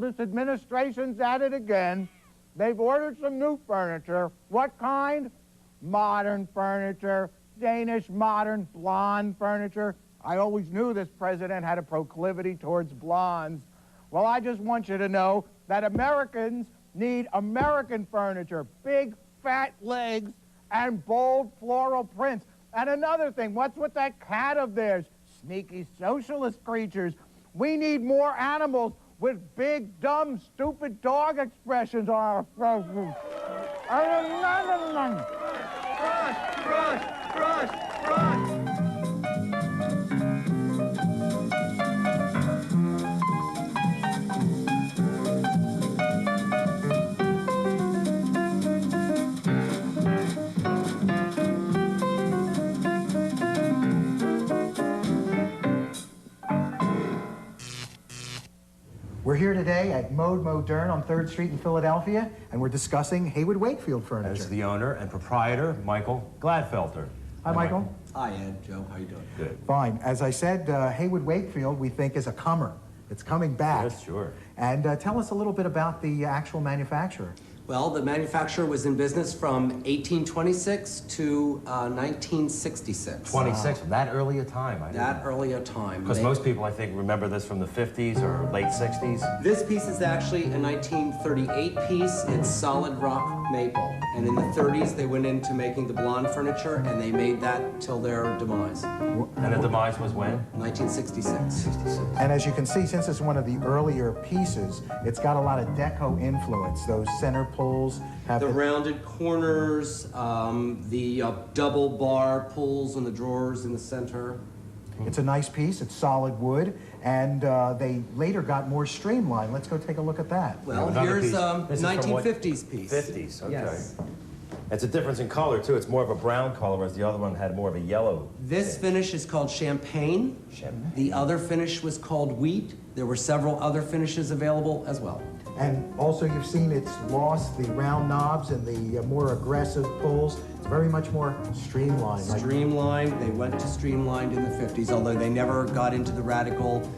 this administration's at it again. They've ordered some new furniture. What kind? Modern furniture, Danish modern blonde furniture. I always knew this president had a proclivity towards blondes. Well, I just want you to know that Americans need American furniture, big, fat legs, and bold floral prints. And another thing, what's with that cat of theirs? Sneaky socialist creatures. We need more animals with big, dumb, stupid dog expressions on our faces. Crush. We're here today at Mode Moderne on 3rd Street in Philadelphia, and we're discussing Haywood Wakefield furniture. As the owner and proprietor, Michael Gladfelter. Hi, Michael. Hi, Ed. Joe, how you doing? Good. Fine. As I said, Haywood Wakefield we think is a comer. It's coming back. Yes, sure. And tell us a little bit about the actual manufacturer. Well, the manufacturer was in business from 1826 to 1966. 26, from that early a time. That early a time. Because most people, I think, remember this from the 50s or late 60s. This piece is actually a 1938 piece. It's solid rock maple. And in the 30s, they went into making the blonde furniture, and they made that till their demise. And the demise was when? 1966. 66. And as you can see, since it's one of the earlier pieces, it's got a lot of deco influence. Those center pulls have the rounded corners, the double bar pulls and the drawers in the center. It's a nice piece. It's solid wood, and they later got more streamlined. Let's go take a look at that. Well, here's a 1950s piece. 50s, okay. Yes. It's a difference in color, too. It's more of a brown color, whereas the other one had more of a yellow. This finish is called champagne. Champagne. The other finish was called wheat. There were several other finishes available as well. And also you've seen it's lost the round knobs and the more aggressive pulls. It's very much more streamlined. Streamlined. They went to streamlined in the 50s, although they never got into the radical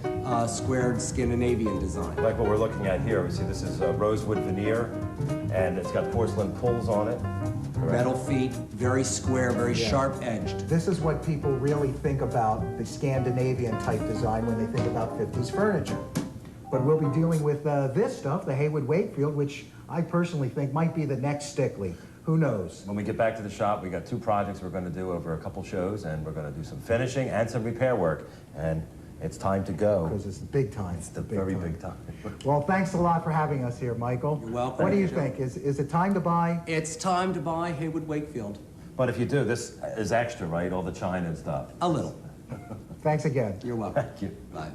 squared Scandinavian design. Like what we're looking at here. We see this is rosewood veneer, and it's got porcelain pulls on it. Correct? Metal feet, very square, very sharp-edged. This is what people really think about the Scandinavian type design when they think about 50s furniture. But we'll be dealing with this stuff, the Haywood Wakefield, which I personally think might be the next Stickley. Who knows? When we get back to the shop, we got 2 projects we're going to do over a couple shows, and we're going to do some finishing and some repair work. And it's time to go. Because it's the big time. It's the very big time. Well, thanks a lot for having us here, Michael. You're welcome. What do you think? Is it time to buy? It's time to buy Haywood Wakefield. But if you do, this is extra, right? All the china and stuff. A little. Thanks again. You're welcome. Thank you. Bye.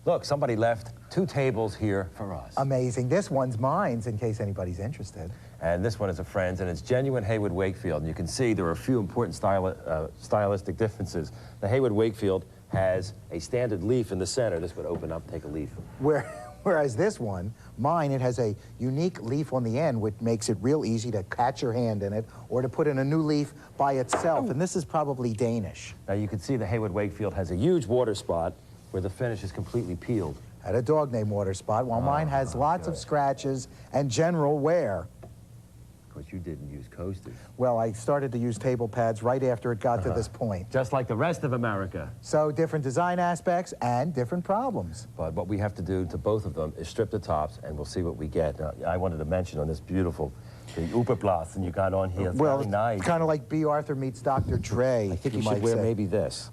Look, somebody left 2 tables here for us. Amazing. This one's mine, in case anybody's interested. And this one is a friend's, and it's genuine Haywood Wakefield. And you can see there are a few important stylistic differences. The Haywood Wakefield has a standard leaf in the center. This would open up, take a leaf. Whereas this one, mine, it has a unique leaf on the end, which makes it real easy to catch your hand in it or to put in a new leaf by itself. And this is probably Danish. Now you can see the Haywood Wakefield has a huge water spot where the finish is completely peeled. Had a dog named Water Spot, while mine has lots of scratches and general wear. Of course, you didn't use coasters. Well, I started to use table pads right after it got to this point. Just like the rest of America. So different design aspects and different problems. But what we have to do to both of them is strip the tops, and we'll see what we get. Now, I wanted to mention on this beautiful, the Uberblast, and you got on here. It's well, very nice. Kind of like B. Arthur meets Dr. Dre. I think you should wear maybe this.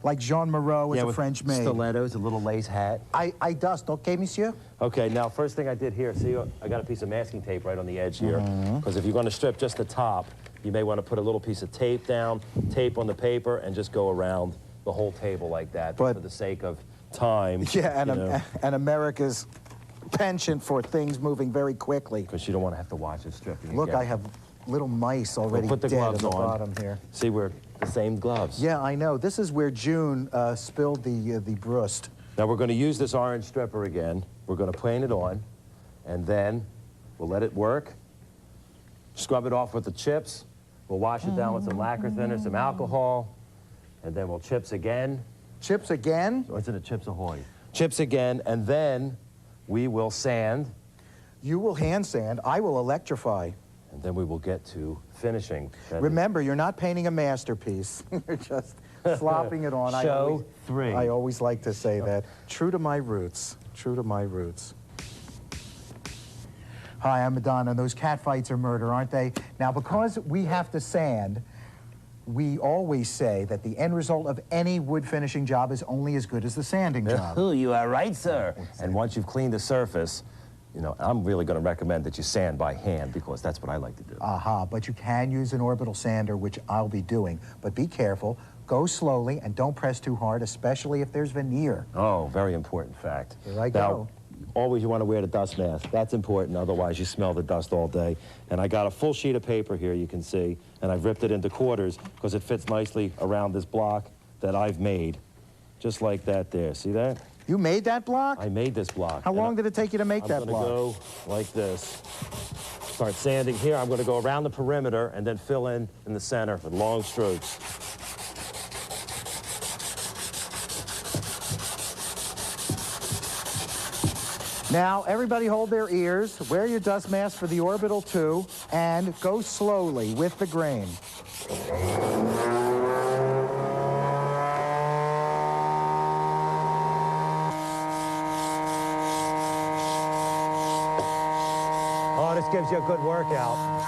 Like Jean Moreau is a French maid. Stilettos, a little lace hat. I dust, okay, monsieur? Okay, now first thing I did here, see, I got a piece of masking tape right on the edge here. Because if you're going to strip just the top, you may want to put a little piece of tape down, tape on the paper, and just go around the whole table like that. But for the sake of time. Yeah, and America's penchant for things moving very quickly. Because you don't want to have to watch it stripping. Look, I have little mice already put the dead gloves at the on. bottom here. See, we're the same gloves. Yeah, I know. This is where June spilled the brust. Now we're going to use this orange stripper again. We're going to plane it on, and then we'll let it work. Scrub it off with the chips. We'll wash it down with some lacquer thinner, some alcohol, and then we'll chips again. Chips again? Or is it a Chips Ahoy? Chips again, and then we will sand, You will hand sand, I will electrify. and then we will get to finishing. Remember, you're not painting a masterpiece. You're just slopping it on. Show 3. I always like to say that. True to my roots. True to my roots. Hi, I'm Madonna, and those cat fights are murder, aren't they? Now, because we have to sand, we always say that the end result of any wood finishing job is only as good as the sanding job. You are right, sir. And once you've cleaned the surface, you know, I'm really going to recommend that you sand by hand because that's what I like to do. Aha, but you can use an orbital sander, which I'll be doing. But be careful, go slowly, and don't press too hard, especially if there's veneer. Oh, very important fact. Here I Now, go. always you want to wear the dust mask. That's important, otherwise you smell the dust all day. And I got a full sheet of paper here, you can see, and I've ripped it into quarters because it fits nicely around this block that I've made. Just like that there, see that? You made that block? I made this block. How long did it take you to make that block? I'm going to go like this. Start sanding here. I'm going to go around the perimeter and then fill in the center with long strokes. Now, everybody hold their ears, wear your dust mask for the orbital 2, and go slowly with the grain. Oh, this gives you a good workout.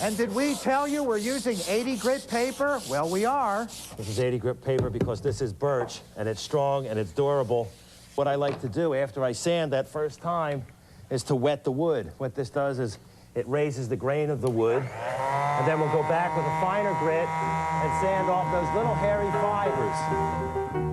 And did we tell you we're using 80 grit paper? Well, we are. This is 80 grit paper because this is birch, and it's strong, and it's durable. What I like to do after I sand that first time is to wet the wood. What this does is it raises the grain of the wood, and then we'll go back with a finer grit and sand off those little hairy fibers.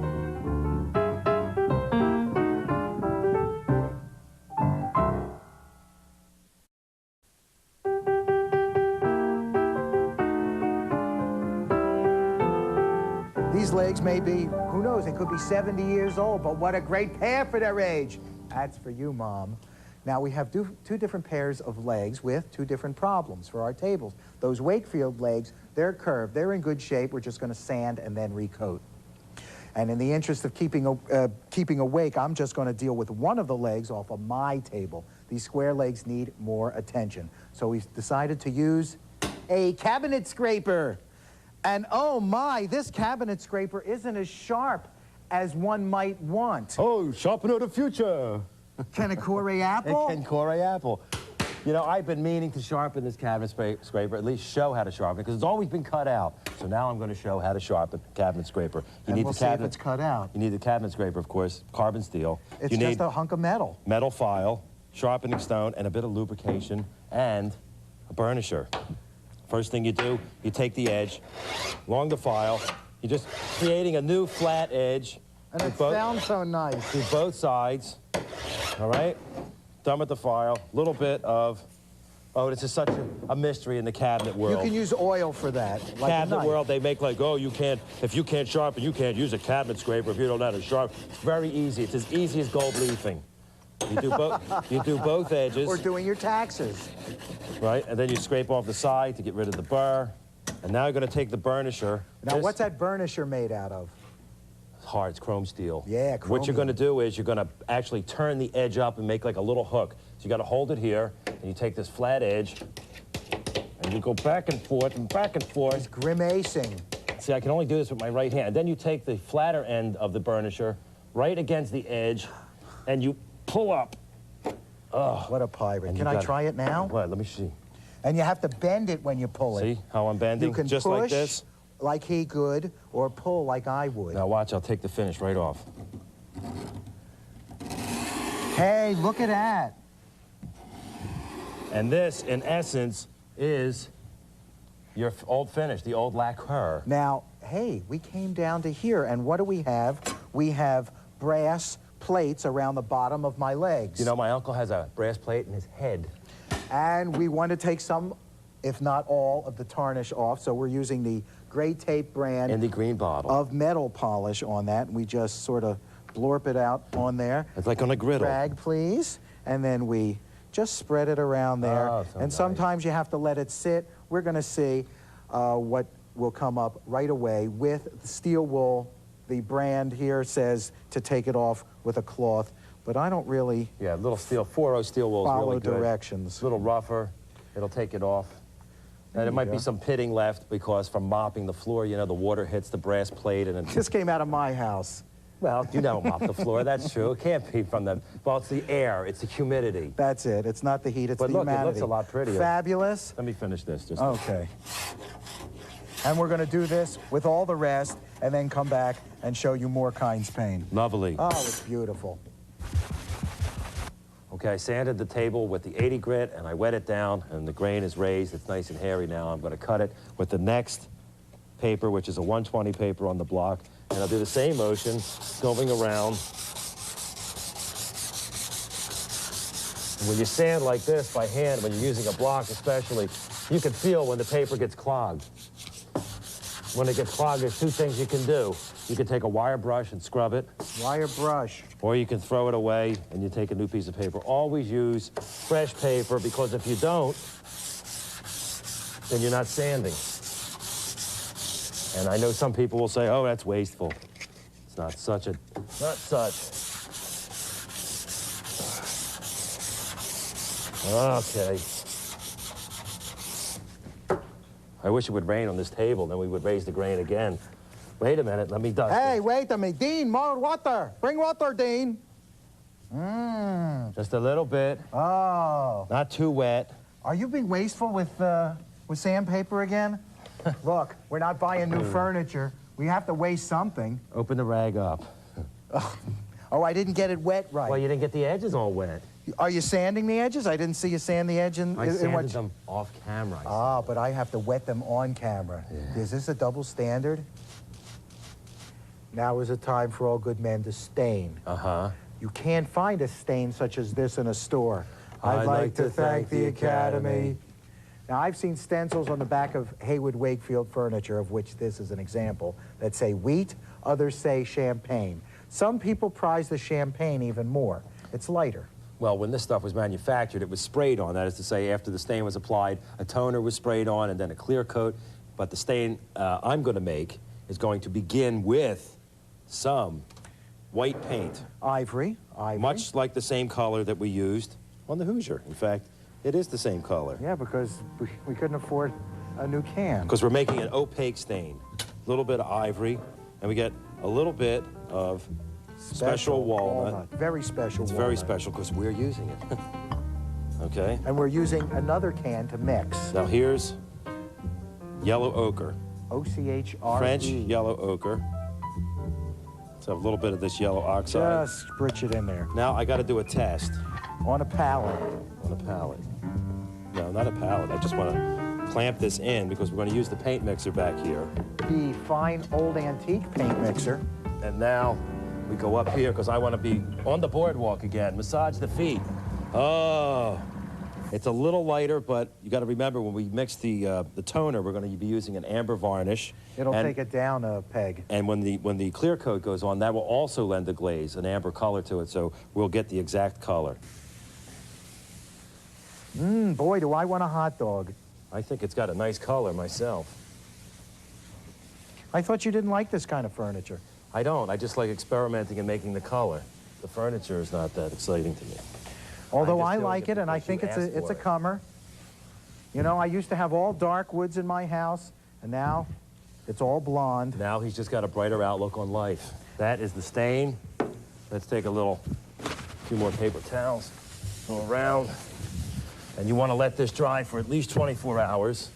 These legs may be, who knows, it could be 70 years old, but what a great pair for their age. That's for you, Mom. Now, we have two different pairs of legs with two different problems for our tables. Those Wakefield legs, they're curved. They're in good shape. We're just going to sand and then recoat. And in the interest of keeping awake, I'm just going to deal with one of the legs off of my table. These square legs need more attention. So we've decided to use a cabinet scraper. And oh my, this cabinet scraper isn't as sharp as one might want. Oh, sharpen of the future. Can a Corey apple? Can Corey apple. You know, I've been meaning to sharpen this cabinet scraper, at least show how to sharpen it, because it's always been cut out. So now I'm going to show how to sharpen the cabinet scraper. And we'll see if it's cut out. You need the cabinet scraper, of course, carbon steel. It's you just need a hunk of metal. metal file, sharpening stone, and a bit of lubrication, and a burnisher. First thing you do, you take the edge along the file. You're just creating a new flat edge. And it sounds so nice. To both sides. All right? Done with the file. Little bit of, oh, this is such a mystery in the cabinet world. You can use oil for that. Like Cabinet world, they make like, oh, if you can't sharpen, you can't use a cabinet scraper if you don't know how to sharpen. It's very easy. It's as easy as gold leafing. You do both edges. Or doing your taxes. Right, and then you scrape off the side to get rid of the burr. And now you're going to take the burnisher. Now, what's that burnisher made out of? It's hard, it's chrome steel. Yeah, chromium. What you're going to do is you're going to actually turn the edge up and make like a little hook. So you got to hold it here, and you take this flat edge, and you go back and forth and back and forth. He's grimacing. See, I can only do this with my right hand. And then you take the flatter end of the burnisher right against the edge, and you pull up. Oh, what a pirate. Can I try it now? What? Let me see. And you have to bend it when you pull it. See how I'm bending? You can just push like this. Like he could, or pull like I would. Now watch, I'll take the finish right off. Hey, look at that. And this, in essence, is your old finish, the old lacquer. Now, hey, we came down to here, and what do we have? We have brass plates around the bottom of my legs. You know, my uncle has a brass plate in his head. And we want to take some, if not all, of the tarnish off, so we're using the Gray Tape brand in the green bottle of metal polish on that, and we just sort of blorp it out on there. It's like on a griddle. Rag, please. And then we just spread it around there. Oh, so and nice. Sometimes you have to let it sit. We're going to see what will come up right away with the steel wool. The brand here says to take it off with a cloth. but I don't really Yeah, little steel, 4-0 steel wool is follow really good. directions. A little rougher. It'll take it off. And there might be some pitting left because from mopping the floor, you know, the water hits the brass plate and it... This came out of my house. Well, you don't mop the floor, that's true. It can't be from the... Well, it's the air, it's the humidity. That's it. It's not the heat, it's But the look, humanity. it looks a lot prettier. Fabulous. Let me finish this. Just Okay. And we're going to do this with all the rest and then come back and show you more Kind's paint. Lovely. Oh, it's beautiful. Okay, I sanded the table with the 80 grit and I wet it down and the grain is raised. It's nice and hairy now. I'm going to cut it with the next paper, which is a 120 paper on the block. And I'll do the same motion, going around. And when you sand like this by hand, when you're using a block especially, you can feel when the paper gets clogged. When it gets clogged, there's two things you can do. You can take a wire brush and scrub it. Wire brush. Or you can throw it away and you take a new piece of paper. Always use fresh paper because if you don't, then you're not sanding. And I know some people will say, oh, that's wasteful. It's not such. Okay. I wish it would rain on this table, then we would raise the grain again. Wait a minute, let me dust Hey, it. wait a minute. Dean, more water. Bring water, Dean. Just a little bit, Oh. not too wet. Are you being wasteful with sandpaper again? Look, we're not buying new furniture. We have to waste something. Open the rag up. Oh, I didn't get it wet right. Well, you didn't get the edges all wet. Are you sanding the edges? I didn't see you sand the edge in I what... sanded them off camera. Ah, but I have to wet them on camera. Yeah. Is this a double standard? Now is a time for all good men to stain. Uh-huh. You can't find a stain such as this in a store. I'd like to thank the Academy. Now, I've seen stencils on the back of Haywood Wakefield furniture, of which this is an example, that say wheat, others say champagne. Some people prize the champagne even more. It's lighter. Well, when this stuff was manufactured, it was sprayed on. That is to say, after the stain was applied, a toner was sprayed on and then a clear coat. But the stain I'm going to make is going to begin with some white paint. Ivory. Much like the same color that we used on the Hoosier. In fact, it is the same color. Yeah, because we couldn't afford a new can. Because we're making an opaque stain. A little bit of ivory, and we get a little bit of special walnut. Very special It's walnut. very special because we're using it. Okay? And we're using another can to mix. Now here's yellow ochre. O-C-H-R-E. French yellow ochre. Let's have a little bit of this yellow oxide. Just spritz it in there. Now I got to do a test On a pallet. on a palette. No, not a palette. I just want to clamp this in because we're going to use the paint mixer back here. The fine old antique paint mixer. And now we go up here because I want to be on the boardwalk again. Massage the feet. Oh, it's a little lighter, but you got to remember when we mix the toner, we're going to be using an amber varnish. It'll take it down a peg. And when the clear coat goes on, that will also lend a glaze, an amber color to it, so we'll get the exact color. Boy, do I want a hot dog. I think it's got a nice color myself. I thought you didn't like this kind of furniture. I don't. I just like experimenting and making the color. The furniture is not that exciting to me. Although I'm just I doing like it, and I because think you it's asked a for it. comer. You know, I used to have all dark woods in my house, and now it's all blonde. Now he's just got a brighter outlook on life. That is the stain. Let's take a few more paper towels, go around. And you want to let this dry for at least 24 hours.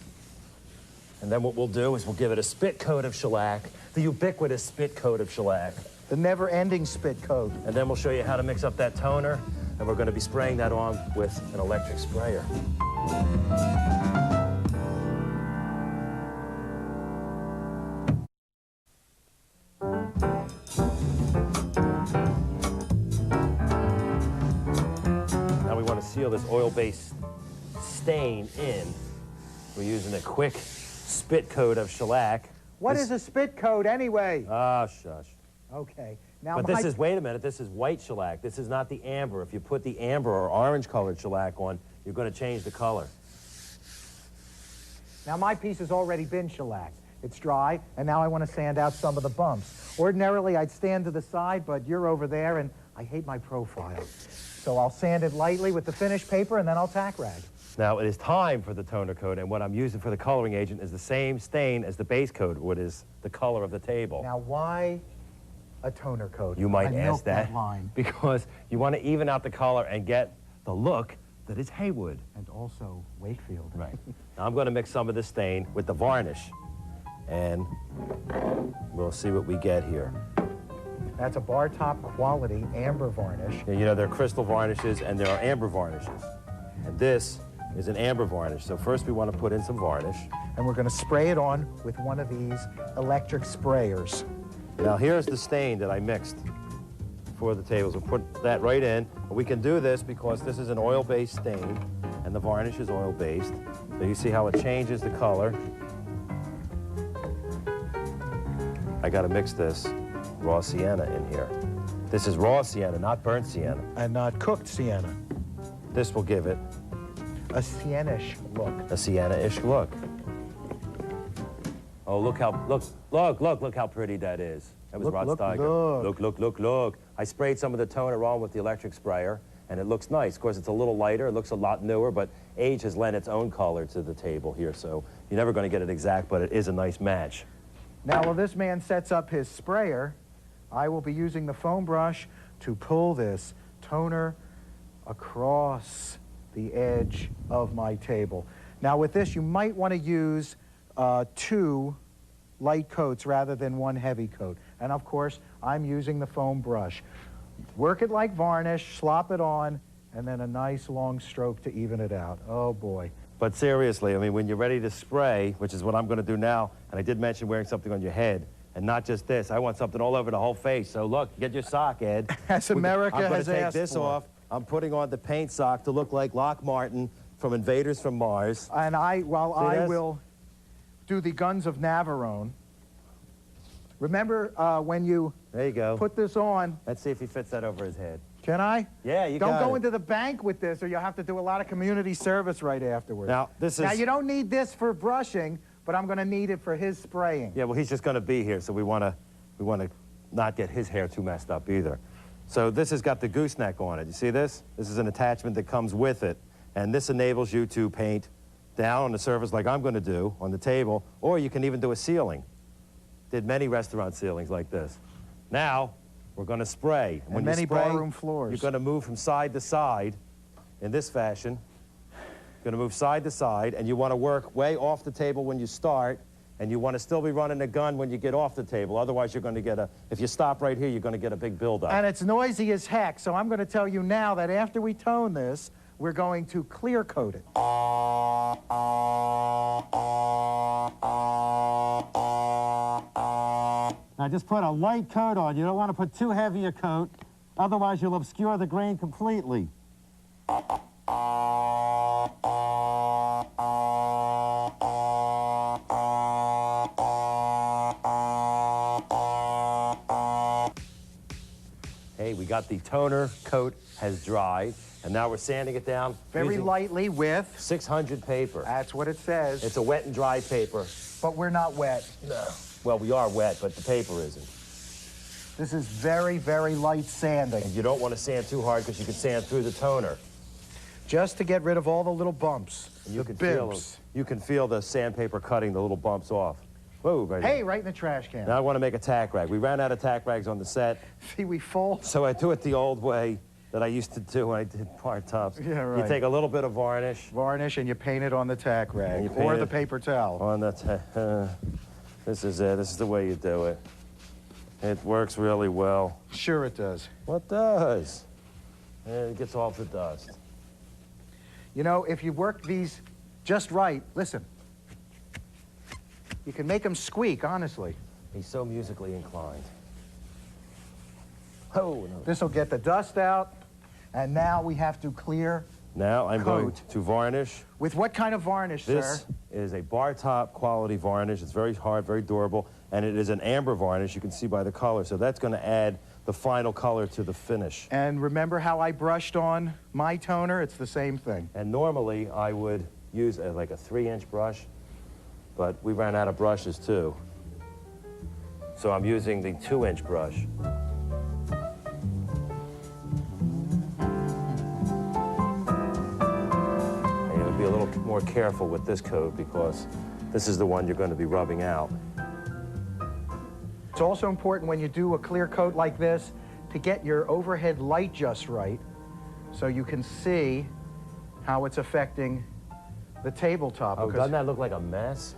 And then what we'll do is we'll give it a spit coat of shellac, the ubiquitous spit coat of shellac. The never-ending spit coat. And then we'll show you how to mix up that toner, and we're going to be spraying that on with an electric sprayer. Now we want to seal this oil-based stain in. We're using a quick spit coat of shellac. What is a spit coat anyway? Ah, shush. Okay. Now But this is, wait a minute, this is white shellac. This is not the amber. If you put the amber or orange-colored shellac on, you're going to change the color. Now my piece has already been shellacked. It's dry, and now I want to sand out some of the bumps. Ordinarily, I'd stand to the side, but you're over there, and I hate my profile. So I'll sand it lightly with the finished paper, and then I'll tack rag. Now, it is time for the toner coat, and what I'm using for the coloring agent is the same stain as the base coat, what is the color of the table. Now, why a toner coat? You might I ask milked that line. because you want to even out the color and get the look that is Haywood. And also Wakefield. Right. Now I'm going to mix some of the stain with the varnish, and we'll see what we get here. That's a bar top quality amber varnish. You know, there are crystal varnishes and there are amber varnishes. And this is an amber varnish. So first we want to put in some varnish. And we're going to spray it on with one of these electric sprayers. Now here's the stain that I mixed for the tables. We'll put that right in. We can do this because this is an oil-based stain and the varnish is oil-based. So you see how it changes the color. I got to mix this raw sienna in here. This is raw sienna, not burnt sienna. And not cooked sienna. This will give it A sienna-ish look. a sienna-ish look. Oh, look how pretty that is. That was Look, Rod look, Steiger. Look. I sprayed some of the toner on with the electric sprayer, and it looks nice. Of course, it's a little lighter. It looks a lot newer, but age has lent its own color to the table here, so you're never going to get it exact, but it is a nice match. Now, while this man sets up his sprayer, I will be using the foam brush to pull this toner across the edge of my table. Now, with this, you might want to use 2 light coats rather than 1 heavy coat. And of course, I'm using the foam brush. Work it like varnish, slop it on, and then a nice long stroke to even it out. Oh boy. But seriously, I mean, when you're ready to spray, which is what I'm going to do now, and I did mention wearing something on your head, and not just this, I want something all over the whole face. So look, get your sock, Ed. As America I'm going has to take asked this for. off. I'm putting on the paint sock to look like Lock Martin from Invaders from Mars. And I this? will do the Guns of Navarone. Remember when you There you go. put this on, Let's see if he fits that over his head. can I? Yeah, you Don't got go it. into the bank with this, or you'll have to do a lot of community service right afterwards. Now, this is... Now, you don't need this for brushing, but I'm going to need it for his spraying. Yeah, well, he's just going to be here, so we want to not get his hair too messed up either. So this has got the gooseneck on it. You see this? This is an attachment that comes with it, and this enables you to paint down on the surface like I'm going to do on the table, or you can even do a ceiling. Did many restaurant ceilings like this. Now, we're going to spray. And many ballroom floors. You're going to move from side to side in this fashion. You're going to move side to side, and you want to work way off the table when you start, and you want to still be running a gun when you get off the table. Otherwise, you're going to get if you stop right here, you're going to get a big buildup. And it's noisy as heck, so I'm going to tell you now that after we tone this, we're going to clear coat it. Now just put a light coat on. You don't want to put too heavy a coat, otherwise you'll obscure the grain completely. Hey, we got the toner coat has dried, and now we're sanding it down. Very using lightly with, 600 paper. that's what it says, It's a wet and dry paper. but we're not wet. No. Well, we are wet, but the paper isn't. This is very, very light sanding. And you don't want to sand too hard because you can sand through the toner. Just to get rid of all the little bumps, And you the can bibs. feel the sandpaper cutting the little bumps off. Whoa, right Hey, there. right in the trash can. Now I want to make a tack rag. We ran out of tack rags on the set, See, we fold. so I do it the old way that I used to do when I did bar tops. Yeah, right. You take a little bit of varnish Varnish and you paint it on the tack And rag you paint or it the paper towel. on the this is it. This is the way you do it. It works really well. Sure it does. What does? And it gets off the dust. You know, if you work these just right, listen, you can make them squeak, honestly. He's so musically inclined. Oh, no. This will get the dust out, and now we have to clear. Now I'm going Coat. to varnish. With what kind of varnish, This sir? is a bar top quality varnish. It's very hard, very durable, and it is an amber varnish. You can see by the color. So that's going to add the final color to the finish. And remember how I brushed on my toner? It's the same thing. And normally I would use like a 3-inch brush, but we ran out of brushes too. So I'm using the 2-inch brush. more careful with this coat because this is the one you're going to be rubbing out. It's also important when you do a clear coat like this to get your overhead light just right so you can see how it's affecting the tabletop. Oh, doesn't that look like a mess?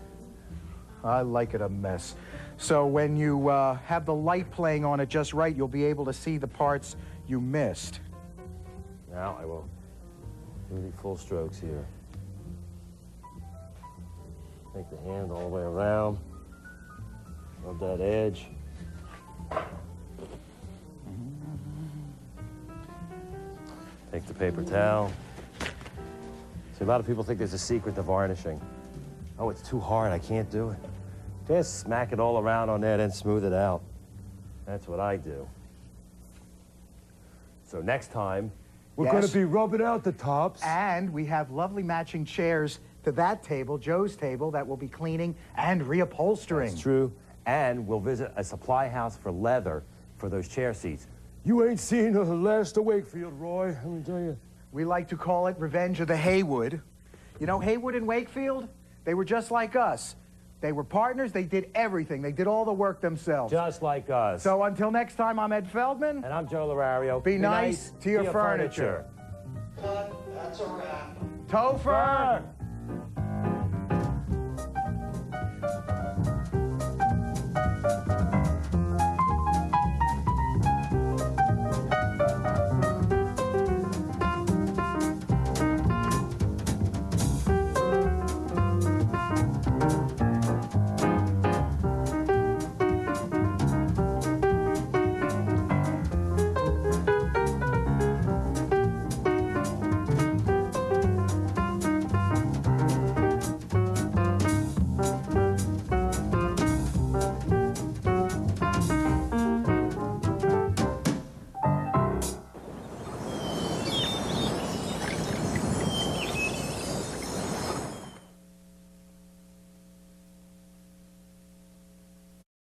I like it a mess. So when you have the light playing on it just right, you'll be able to see the parts you missed. Now I will do the full strokes here. Take the hand all the way around. Rub that edge. Take the paper towel. See, a lot of people think there's a secret to varnishing. Oh, it's too hard, I can't do it. Just smack it all around on that and smooth it out. That's what I do. So next time, we're Yes. going to be rubbing out the tops. And we have lovely matching chairs to that table, Joe's table, that we'll be cleaning and reupholstering. That's true. And we'll visit a supply house for leather for those chair seats. You ain't seen the last of Wakefield, Roy, let me tell you. We like to call it Revenge of the Haywood. You know, Haywood and Wakefield, they were just like us. They were partners, they did everything. They did all the work themselves. Just like us. So until next time, I'm Ed Feldman. And I'm Joe L'Erario. Be nice to your furniture. That's a wrap. Topher!